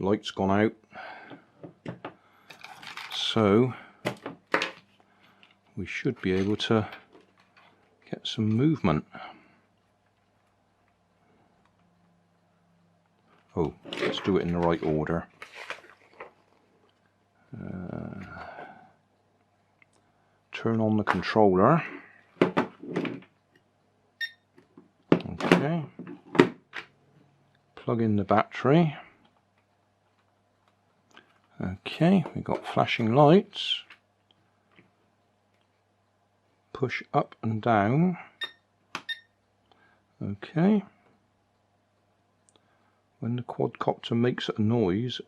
Light's gone out, so we should be able to get some movement. Oh, let's do it in the right order. Turn on the controller. Okay. Plug in the battery. Okay, we've got flashing lights. Push up and down. Okay. When the quadcopter makes a noise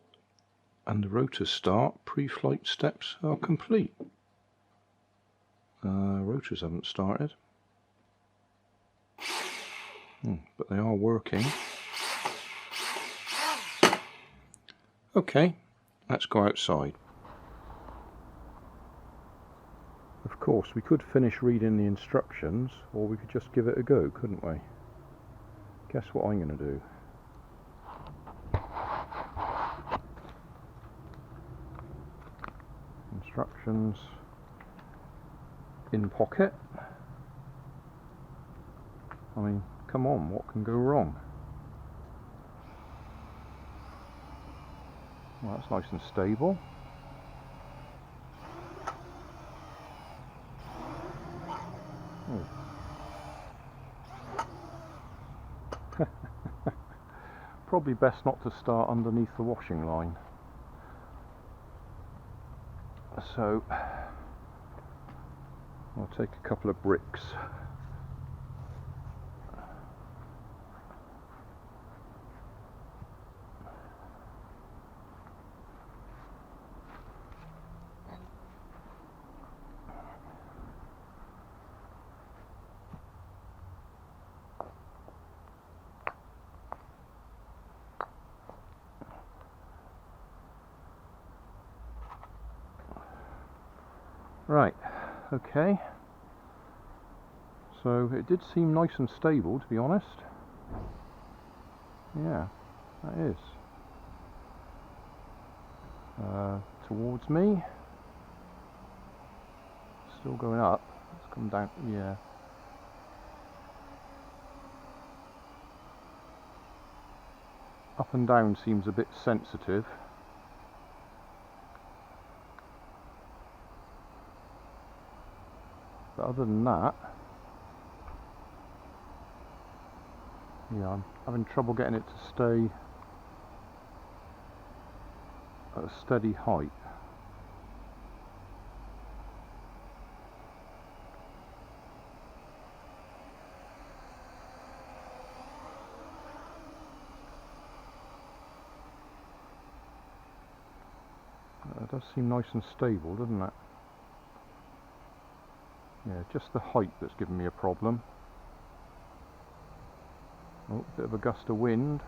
and the rotors start, pre-flight steps are complete. Rotors haven't started. But they are working. Okay, let's go outside. Of course, we could finish reading the instructions, or we could just give it a go, couldn't we? Guess what I'm going to do? Instructions in pocket. I mean, come on, what can go wrong? Well, that's nice and stable. Oh. Probably best not to start underneath the washing line. So I'll take a couple of bricks. Right, okay, so it did seem nice and stable, to be honest. Yeah, that is. Towards me. Still going up. Let's come down, yeah. Up and down seems a bit sensitive. But other than that, yeah, I'm having trouble getting it to stay at a steady height. It does seem nice and stable, doesn't it? Yeah, just the height that's giving me a problem. Oh, bit of a gust of wind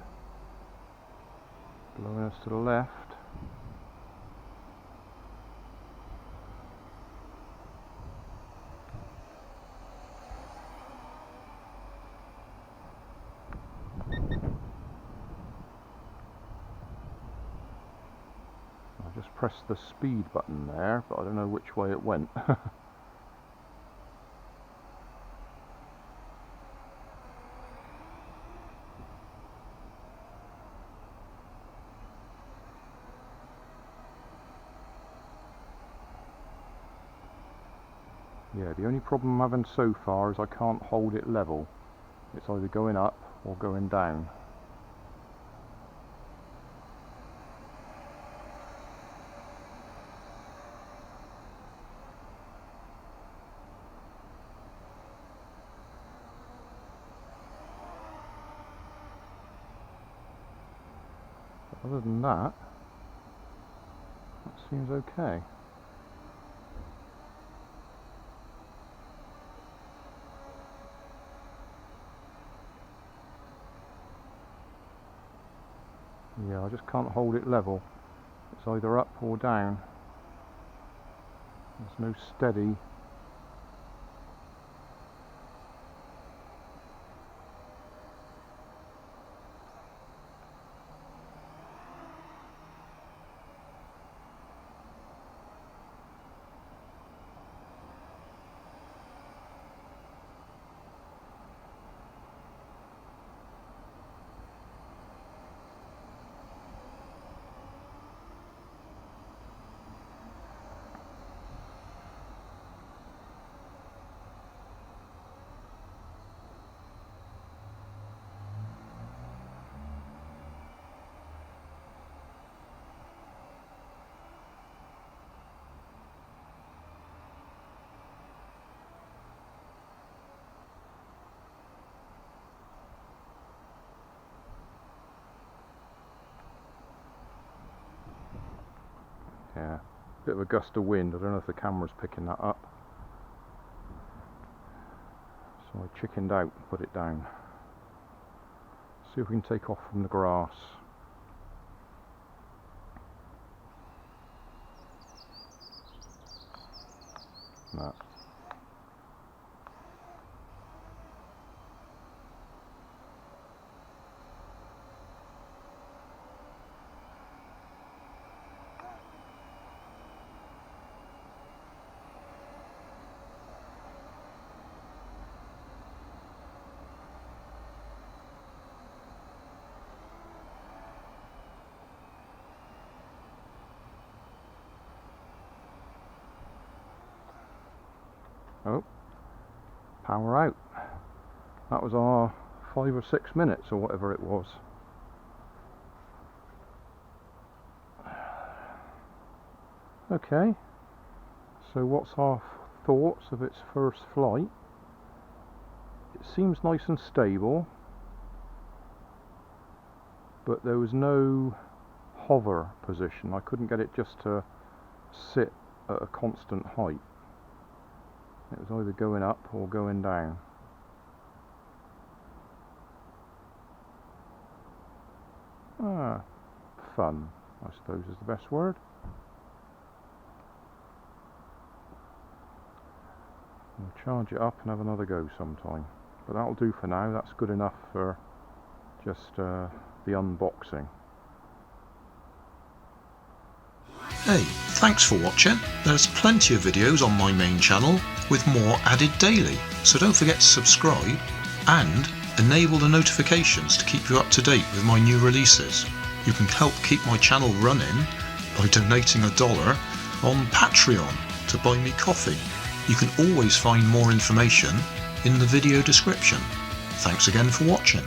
blowing us to the left. I just pressed the speed button there, but I don't know which way it went. Yeah, the only problem I'm having so far is I can't hold it level. It's either going up or going down. But other than that, that seems okay. Yeah, I just can't hold it level. It's either up or down. There's no steady. Yeah, bit of a gust of wind. I don't know if the camera's picking that up. So I chickened out, put it down. See if we can take off from the grass. No. Oh, power out. That was our 5 or 6 minutes or whatever it was. Okay, so what's our thoughts of its first flight? It seems nice and stable, but there was no hover position. I couldn't get it just to sit at a constant height. It was either going up or going down. Fun, I suppose, is the best word. We'll charge it up and have another go sometime. But that'll do for now. That's good enough for just the unboxing. Hey, thanks for watching. There's plenty of videos on my main channel with more added daily, so don't forget to subscribe and enable the notifications to keep you up to date with my new releases. You can help keep my channel running by donating $1 on Patreon to buy me coffee. You can always find more information in the video description. Thanks again for watching.